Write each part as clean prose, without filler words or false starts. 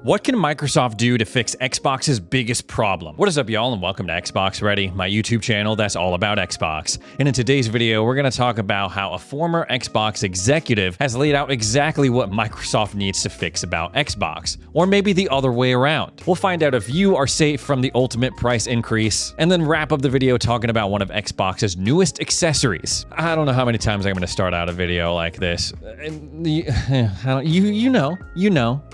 What can Microsoft do to fix Xbox's biggest problem? What is up, y'all, and welcome to Xbox Ready, my YouTube channel that's all about Xbox. And in today's video, we're going to talk about how a former Xbox executive has laid out exactly what Microsoft needs to fix about Xbox, or maybe the other way around. We'll find out if you are safe from the ultimate price increase, and then wrap up the video talking about one of Xbox's newest accessories. I don't know how many times I'm going to start out a video like this.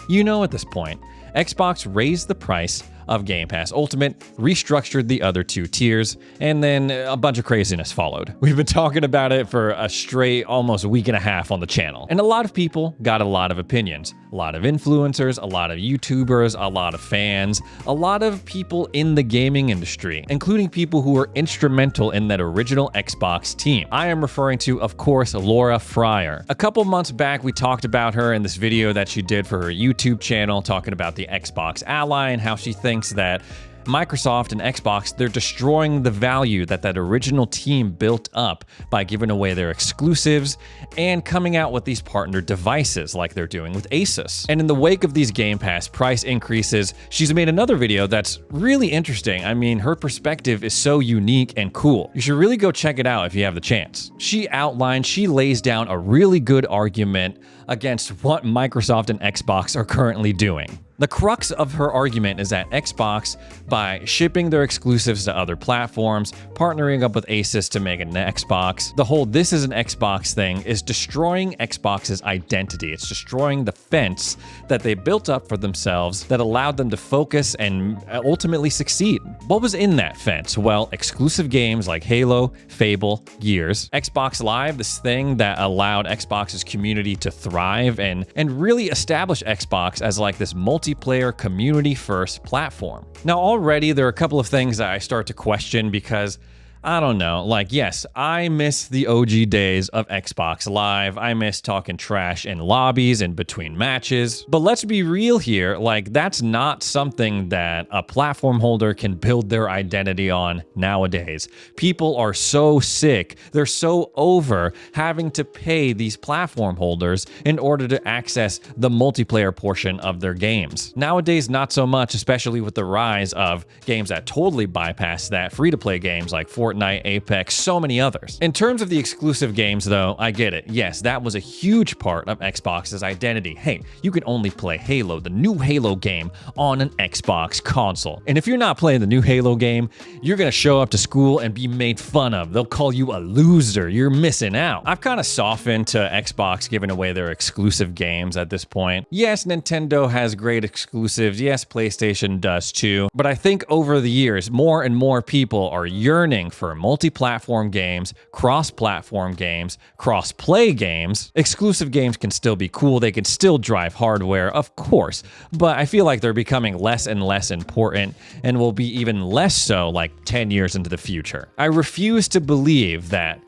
You know at this point. Xbox raised the price of Game Pass Ultimate, restructured the other two tiers, and then a bunch of craziness followed. We've been talking about it for a straight almost week and a half on the channel, and a lot of people got a lot of opinions. A lot of influencers, a lot of YouTubers, a lot of fans, a lot of people in the gaming industry, including people who were instrumental in that original Xbox team. I am referring to, of course, Laura Fryer. A couple months back, we talked about her in this video that she did for her YouTube channel, talking about the Xbox Ally and how she thinks that Microsoft and Xbox, they're destroying the value that original team built up by giving away their exclusives and coming out with these partner devices like they're doing with Asus. And in the wake of these Game Pass price increases, she's made another video that's really interesting. I mean, her perspective is so unique and cool. You should really go check it out if you have the chance. She lays down a really good argument against what Microsoft and Xbox are currently doing. The crux of her argument is that Xbox, by shipping their exclusives to other platforms, partnering up with Asus to make an Xbox, the whole "this is an Xbox" thing is destroying Xbox's identity. It's destroying the fence that they built up for themselves that allowed them to focus and ultimately succeed. What was in that fence? Well, exclusive games like Halo, Fable, Gears, Xbox Live, this thing that allowed Xbox's community to thrive and really establish Xbox as like this multiplayer community-first platform. Now, already there are a couple of things that I start to question because I don't know, like, yes, I miss the OG days of Xbox Live. I miss talking trash in lobbies and between matches. But let's be real here, like, that's not something that a platform holder can build their identity on nowadays. People are so sick, they're so over having to pay these platform holders in order to access the multiplayer portion of their games. Nowadays, not so much, especially with the rise of games that totally bypass that, free-to-play games like Fortnite, Apex, so many others. In terms of the exclusive games, though, I get it. Yes, that was a huge part of Xbox's identity. Hey, you can only play Halo, the new Halo game, on an Xbox console. And if you're not playing the new Halo game, you're gonna show up to school and be made fun of. They'll call you a loser. You're missing out. I've kind of softened to Xbox giving away their exclusive games at this point. Yes, Nintendo has great exclusives. Yes, PlayStation does too. But I think over the years, more and more people are yearning for multi-platform games, cross-platform games, cross-play games. Exclusive games can still be cool. They can still drive hardware, of course, but I feel like they're becoming less and less important and will be even less so like 10 years into the future. I refuse to believe that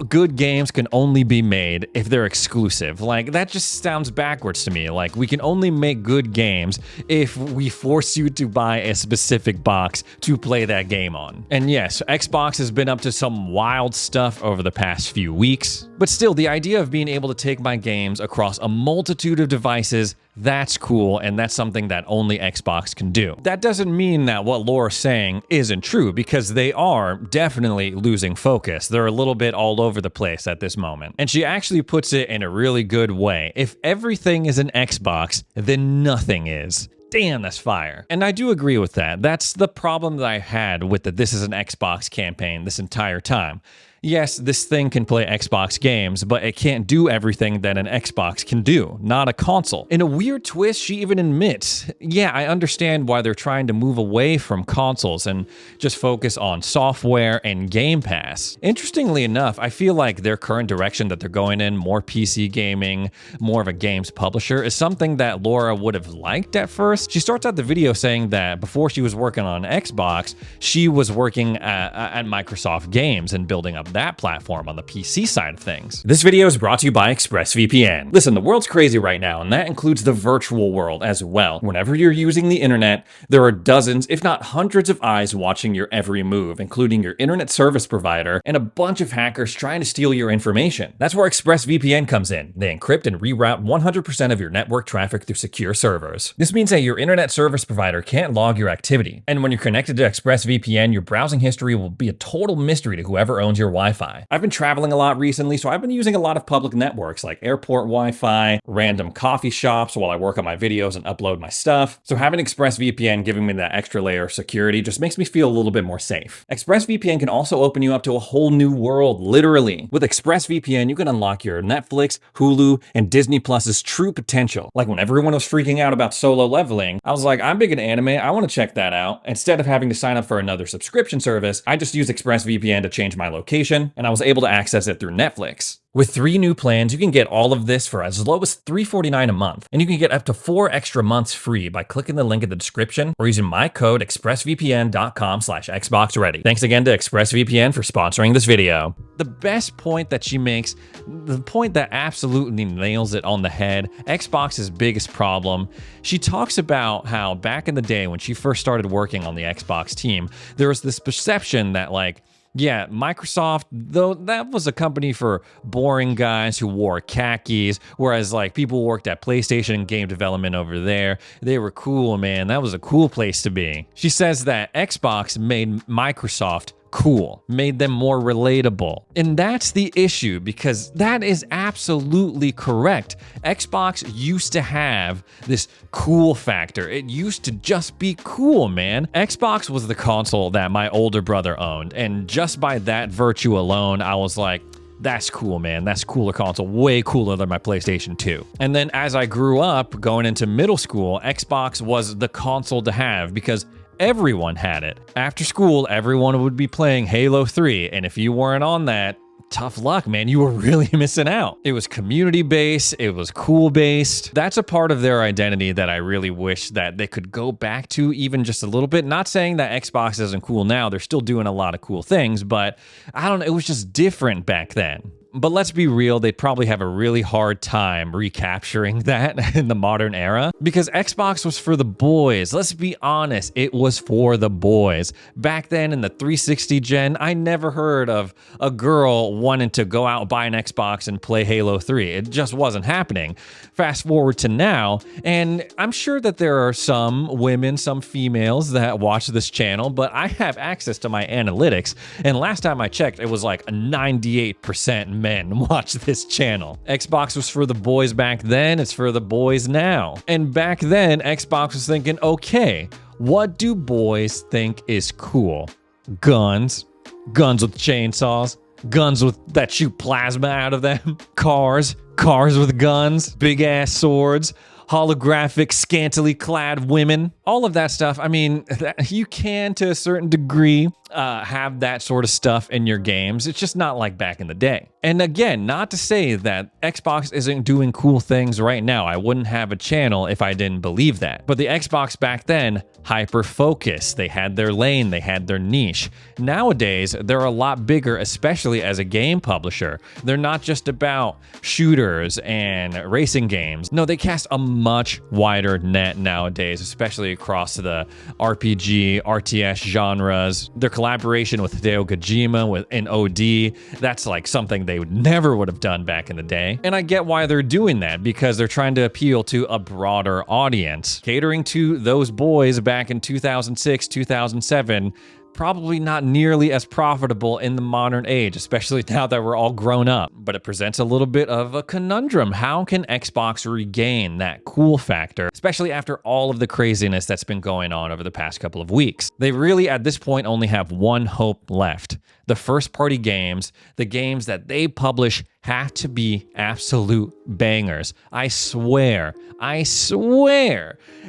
good games can only be made if they're exclusive. Like, that just sounds backwards to me. Like, we can only make good games if we force you to buy a specific box to play that game on. And yes, Xbox has been up to some wild stuff over the past few weeks, but still, the idea of being able to take my games across a multitude of devices, that's cool, and that's something that only Xbox can do. That doesn't mean that what Laura's saying isn't true, because they are definitely losing focus. They're a little bit all over the place at this moment. And she actually puts it in a really good way. If everything is an Xbox, then nothing is. Damn, that's fire. And I do agree with that. That's the problem that I had with the "this is an Xbox" campaign this entire time. Yes, this thing can play Xbox games, but it can't do everything that an Xbox can do, not a console. In a weird twist, she even admits, yeah, I understand why they're trying to move away from consoles and just focus on software and Game Pass. Interestingly enough, I feel like their current direction that they're going in, more PC gaming, more of a games publisher, is something that Laura would have liked at first. She starts out the video saying that before she was working on Xbox, she was working at Microsoft Games and building up that platform on the PC side of things. This video is brought to you by ExpressVPN. Listen, the world's crazy right now, and that includes the virtual world as well. Whenever you're using the internet, there are dozens, if not hundreds of eyes watching your every move, including your internet service provider and a bunch of hackers trying to steal your information. That's where ExpressVPN comes in. They encrypt and reroute 100% of your network traffic through secure servers. This means that your internet service provider can't log your activity. And when you're connected to ExpressVPN, your browsing history will be a total mystery to whoever owns your Wi-Fi. I've been traveling a lot recently, so I've been using a lot of public networks like airport Wi-Fi, random coffee shops while I work on my videos and upload my stuff. So having ExpressVPN giving me that extra layer of security just makes me feel a little bit more safe. ExpressVPN can also open you up to a whole new world, literally. With ExpressVPN, you can unlock your Netflix, Hulu, and Disney Plus's true potential. Like when everyone was freaking out about Solo Leveling, I was like, I'm big into anime, I want to check that out. Instead of having to sign up for another subscription service, I just used ExpressVPN to change my location, and I was able to access it through Netflix. With 3 new plans, you can get all of this for as low as $3.49 a month, and you can get up to 4 extra months free by clicking the link in the description or using my code expressvpn.com/xboxready. Thanks again to ExpressVPN for sponsoring this video. The best point that she makes, the point that absolutely nails it on the head, Xbox's biggest problem, she talks about how back in the day when she first started working on the Xbox team, there was this perception that yeah, Microsoft, though, that was a company for boring guys who wore khakis, whereas people who worked at PlayStation and game development over there, they were cool, man. That was a cool place to be. She says that Xbox made Microsoft cool, made them more relatable. And that's the issue, because that is absolutely correct. Xbox used to have this cool factor. It used to just be cool, man. Xbox was the console that my older brother owned, and just by that virtue alone, I was like, that's cool, man. That's a cooler console. Way cooler than my PlayStation 2. And then as I grew up, going into middle school, Xbox was the console to have because everyone had it. After school, everyone would be playing Halo 3, and if you weren't on that, tough luck, man. You were really missing out. It was community-based. It was cool-based. That's a part of their identity that I really wish that they could go back to even just a little bit. Not saying that Xbox isn't cool now. They're still doing a lot of cool things, but I don't know. It was just different back then. But let's be real, they'd probably have a really hard time recapturing that in the modern era because Xbox was for the boys. Let's be honest, it was for the boys. Back then in the 360 gen, I never heard of a girl wanting to go out and buy an Xbox and play Halo 3. It just wasn't happening. Fast forward to now, and I'm sure that there are some women, some females that watch this channel, but I have access to my analytics, and last time I checked, it was like 98% men watch this channel. Xbox was for the boys back then, it's for the boys now. And back then, Xbox was thinking, okay, what do boys think is cool? Guns. Guns with chainsaws. Guns that shoot plasma out of them. Cars. Cars with guns. Big ass swords. Holographic, scantily clad women, all of that stuff. I mean, you can, to a certain degree, have that sort of stuff in your games. It's just not like back in the day. And again, not to say that Xbox isn't doing cool things right now. I wouldn't have a channel if I didn't believe that. But the Xbox back then, hyper-focused. They had their lane, they had their niche. Nowadays, they're a lot bigger, especially as a game publisher. They're not just about shooters and racing games. No, they cast a much wider net nowadays, especially across the RPG, RTS genres. Their collaboration with Hideo Kojima in OD, that's like something they never would have done back in the day. And I get why they're doing that, because they're trying to appeal to a broader audience. Catering to those boys back in 2006, 2007, probably not nearly as profitable in the modern age, especially now that we're all grown up. But it presents a little bit of a conundrum. How can Xbox regain that cool factor, especially after all of the craziness that's been going on over the past couple of weeks? They really, at this point, only have one hope left. The first-party games, the games that they publish have to be absolute bangers. I swear,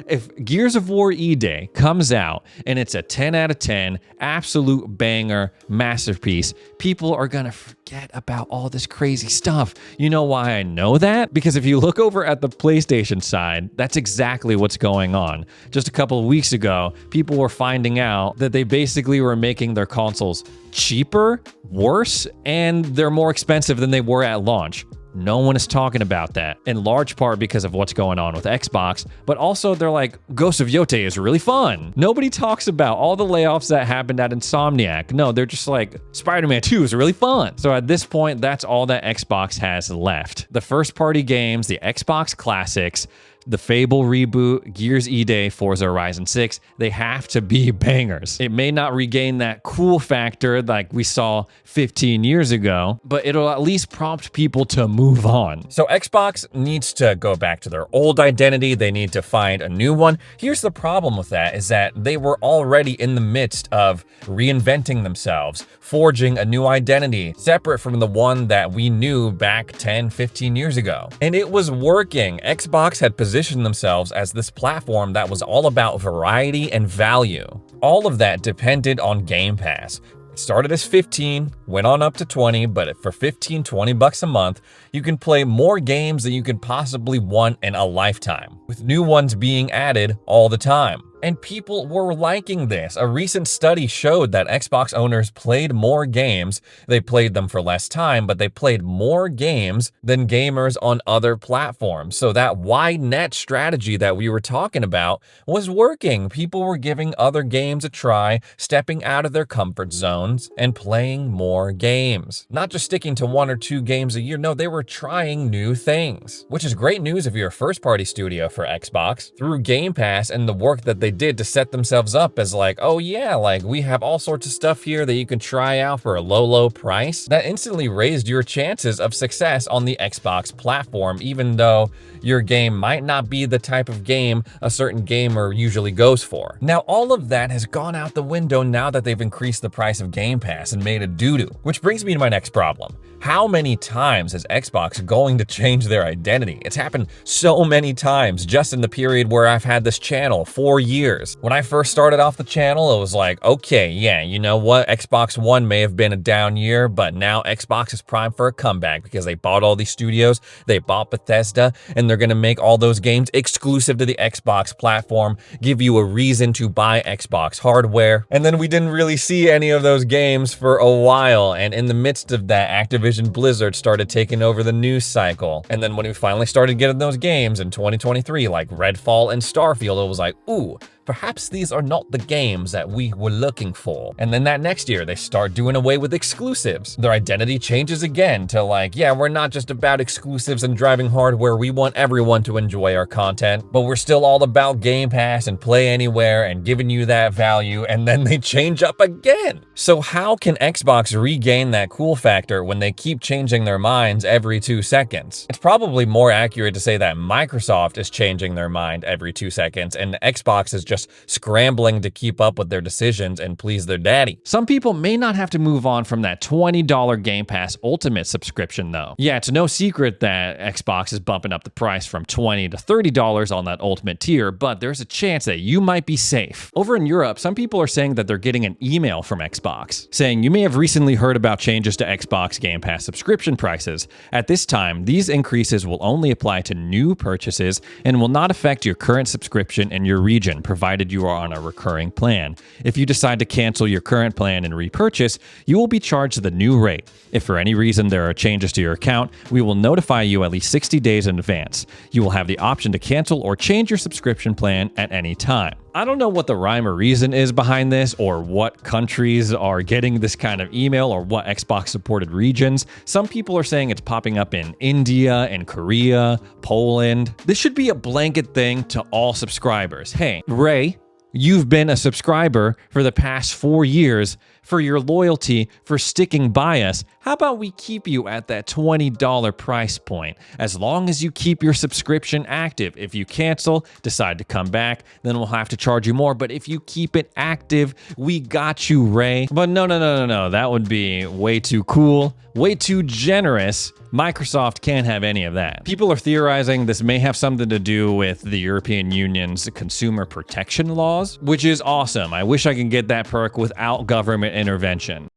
if Gears of War E-Day comes out and it's a 10 out of 10, absolute banger, masterpiece, people are gonna forget about all this crazy stuff. You know why I know that? Because if you look over at the PlayStation side, that's exactly what's going on. Just a couple of weeks ago, people were finding out that they basically were making their consoles cheaper, worse, and they're more expensive than they were at launch. No one is talking about that, in large part because of what's going on with Xbox, but also they're like, Ghost of Yote is really fun. Nobody talks about all the layoffs that happened at Insomniac. No, they're just like, Spider-Man 2 is really fun. So at this point, that's all that Xbox has left. The first-party games, the Xbox classics, the Fable reboot, Gears E-Day, Forza Horizon 6, they have to be bangers. It may not regain that cool factor like we saw 15 years ago, but it'll at least prompt people to move on. So Xbox needs to go back to their old identity. They need to find a new one. Here's the problem with that is that they were already in the midst of reinventing themselves, forging a new identity separate from the one that we knew back 10, 15 years ago. And it was working. Xbox had positioned themselves as this platform that was all about variety and value. All of that depended on Game Pass. It started as 15, went on up to 20, but for 15, 20 bucks a month, you can play more games than you could possibly want in a lifetime, with new ones being added all the time. And people were liking this. A recent study showed that Xbox owners played more games. They played them for less time, but they played more games than gamers on other platforms. So that wide net strategy that we were talking about was working. People were giving other games a try, stepping out of their comfort zones and playing more games. Not just sticking to 1 or 2 games a year. No, they were trying new things, which is great news if you're a first-party studio for Xbox. Through Game Pass and the work that they did to set themselves up as like, oh yeah, like we have all sorts of stuff here that you can try out for a low price, that instantly raised your chances of success on the Xbox platform, even though your game might not be the type of game a certain gamer usually goes for. Now, all of that has gone out the window now that they've increased the price of Game Pass and made it doo-doo, which brings me to my next problem. How many times is Xbox going to change their identity? It's happened so many times just in the period where I've had this channel, 4 years. When I first started off the channel, it was like, okay, yeah, you know what? Xbox One may have been a down year, but now Xbox is primed for a comeback because they bought all these studios, they bought Bethesda, and they're gonna make all those games exclusive to the Xbox platform, give you a reason to buy Xbox hardware. And then we didn't really see any of those games for a while, and in the midst of that, Activision Blizzard started taking over the news cycle. And then when we finally started getting those games in 2023, like Redfall and Starfield, it was like, ooh, perhaps these are not the games that we were looking for. And then that next year, they start doing away with exclusives. Their identity changes again to like, yeah, we're not just about exclusives and driving hardware. We want everyone to enjoy our content, but we're still all about Game Pass and play anywhere and giving you that value. And then they change up again. So how can Xbox regain that cool factor when they keep changing their minds every 2 seconds? It's probably more accurate to say that Microsoft is changing their mind every 2 seconds and Xbox is just scrambling to keep up with their decisions and please their daddy. Some people may not have to move on from that $20 Game Pass Ultimate subscription though. Yeah, it's no secret that Xbox is bumping up the price from $20 to $30 on that Ultimate tier, but there's a chance that you might be safe. Over in Europe, some people are saying that they're getting an email from Xbox saying, you may have recently heard about changes to Xbox Game Pass subscription prices. At this time, these increases will only apply to new purchases and will not affect your current subscription in your region, provided you are on a recurring plan. If you decide to cancel your current plan and repurchase, you will be charged the new rate. If for any reason there are changes to your account, we will notify you at least 60 days in advance. You will have the option to cancel or change your subscription plan at any time. I don't know what the rhyme or reason is behind this or what countries are getting this kind of email or what Xbox supported regions. Some people are saying it's popping up in India and Korea, Poland. This should be a blanket thing to all subscribers. Hey, Ray, you've been a subscriber for the past 4 years. for your loyalty, for sticking by us. How about we keep you at that $20 price point? As long as you keep your subscription active. If you cancel, decide to come back, then we'll have to charge you more. But if you keep it active, we got you, Ray. But no. That would be way too cool, way too generous. Microsoft can't have any of that. People are theorizing this may have something to do with the European Union's consumer protection laws, which is awesome. I wish I could get that perk without government intervention.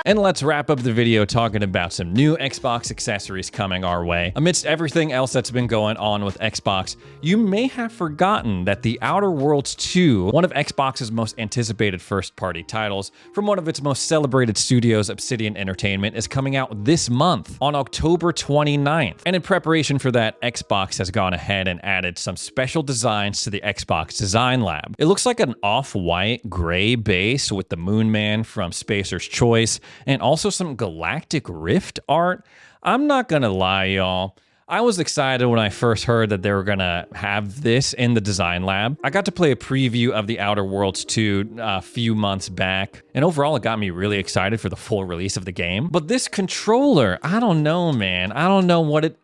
And let's wrap up the video talking about some new Xbox accessories coming our way. Amidst everything else that's been going on with Xbox, you may have forgotten that The Outer Worlds 2, one of Xbox's most anticipated first-party titles from one of its most celebrated studios, Obsidian Entertainment, is coming out this month on October 29th. And in preparation for that, Xbox has gone ahead and added some special designs to the Xbox Design Lab. It looks like an off-white gray base with the Moon Man from Spacer's Choice, and also some Galactic Rift art. I'm not gonna lie, y'all. I was excited when I first heard that they were gonna have this in the design lab. I got to play a preview of The Outer Worlds 2 a few months back, and overall it got me really excited for the full release of the game. But this controller, I don't know, man. I don't know what it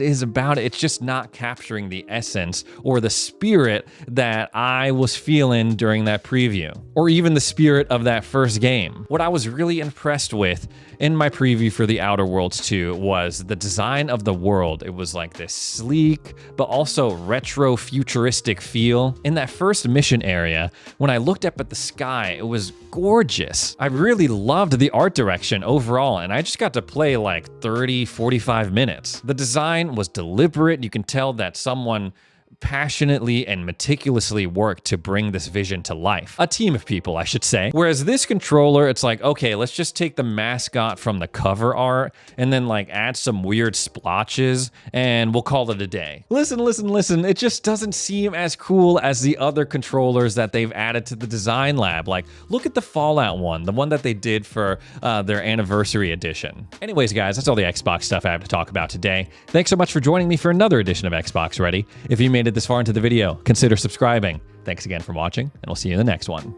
is about it. It's just not capturing the essence or the spirit that I was feeling during that preview, or even the spirit of that first game. What I was really impressed with in my preview for The Outer Worlds 2 was the design of the world. It was like this sleek, but also retro futuristic feel. In that first mission area, when I looked up at the sky, it was gorgeous. I really loved the art direction overall, and I just got to play like 30, 45 minutes. The design was deliberate. You can tell that someone passionately and meticulously worked to bring this vision to life. A team of people, I should say. Whereas this controller, it's like, okay, let's just take the mascot from the cover art and then like add some weird splotches and we'll call it a day. Listen. It just doesn't seem as cool as the other controllers that they've added to the design lab. Like, look at the Fallout one, the one that they did for their anniversary edition. Anyways, guys, that's all the Xbox stuff I have to talk about today. Thanks so much for joining me for another edition of Xbox Ready. If you made it this far into the video, consider subscribing. Thanks again for watching, and we'll see you in the next one.